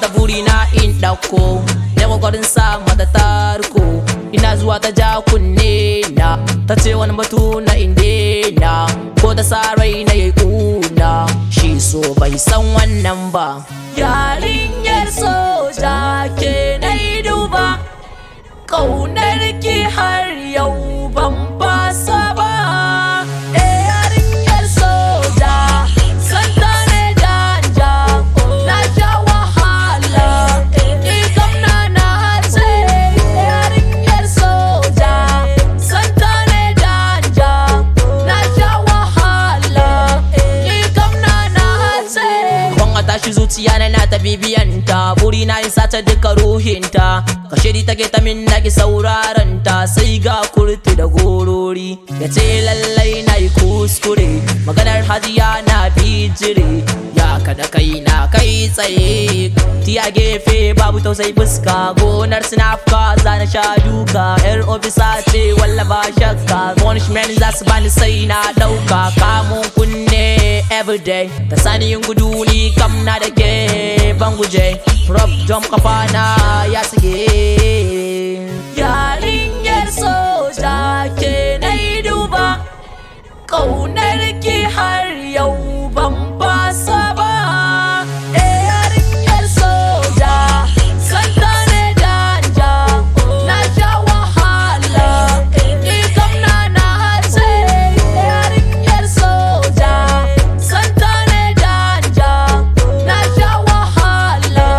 ta burina in ɗauko, ya kokarin sa mata tarko. Ina zuwa ta ja kunne na, ta ce wani batu na indena, ko ta sa rai na yayi kuna. Shi so bai san wannan ba. Yarinyar soja ke na yi duba, ƙaunar ki har yau ban fasa ba. Yarinyar soja santa ne danja, na sha wahala ni kam na hatse. Yarinyar soja santa ne danja, na sha wahala ni kam na hatse. Kwan a tashi zuciya na ta bibiyanta, buri na in sata duka ruhinta. Kashedi take ta min naki sauraron ta, sai ga kurti da gorori ya ce lallai na yi kuskure. Maganar hajiya na bijire, ya kada kai na kai tsaye. Tiya gefe babu tausayi fuska, gonar sinafka za na sha duka. Yar ofisa ce walla ba shakka, punishment za su bani sai na dauka. Kamun kunne everyday, ta sani yin gudu ni kam na da ke ban guje. Rob jump kafana ya sige. Yarinyar soja ke na yi duba, ƙaunar ki har yau ban fasa ba. Yarinyar soja santa ne danja, na sha wahala ni kam na hatse. Yarinyar soja santa ne danja, na sha wahala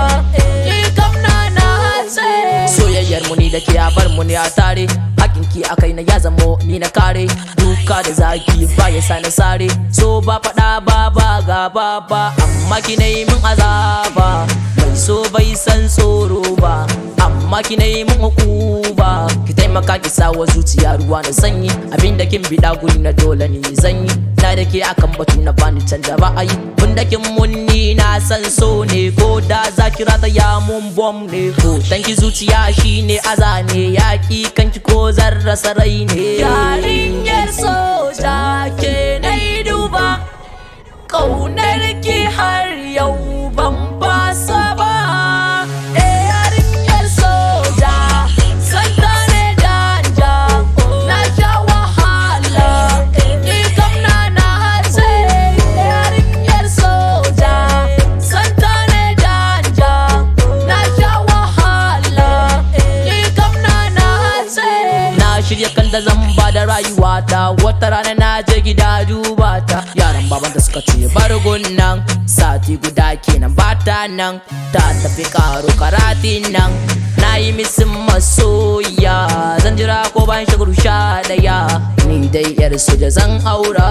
ni kam na hatse. Soyayyar mu ni da ke a bar mu ne a tare, hakinki a kai na ya zamo ni na kare. Duka da zaki ba ya sa na sare, so ba faɗa ba gaba ba, amma ki na yi min azaba. Bai so bai san tsoro ba, amma ki na yi min hukuba. Ki taimaka ki sawa zuciya ruwa na sanyi, abinda kin biɗa guri na dole ne zan yi. Na da ke akan batu na bani canja ba a yi, bunda kin munni na san so ne, ko da za ki rata ya mun bom ne. Ko tanki zuciya shine azane, yaki kanki ko zan rasa rai ne. Yarinyar soja ke na yi duba, ƙaunar ki har yau ban fasa ba. Yarinyar soja santa ne danja, na sha wahala ni kam na hatse. Yarinyar soja santa ne danja, na sha wahala ni kam na hatse. Na shirya kan da zan ba da rayuwata, wata rana na je gida duba ta. Yaran baban da suka ce bargun nan, sati guda kenan bata nan, ta tafi karo karatin nan. Na yi misin masoya, zan jira ko bayan shagaru 11, ni dai yar soja zan aura.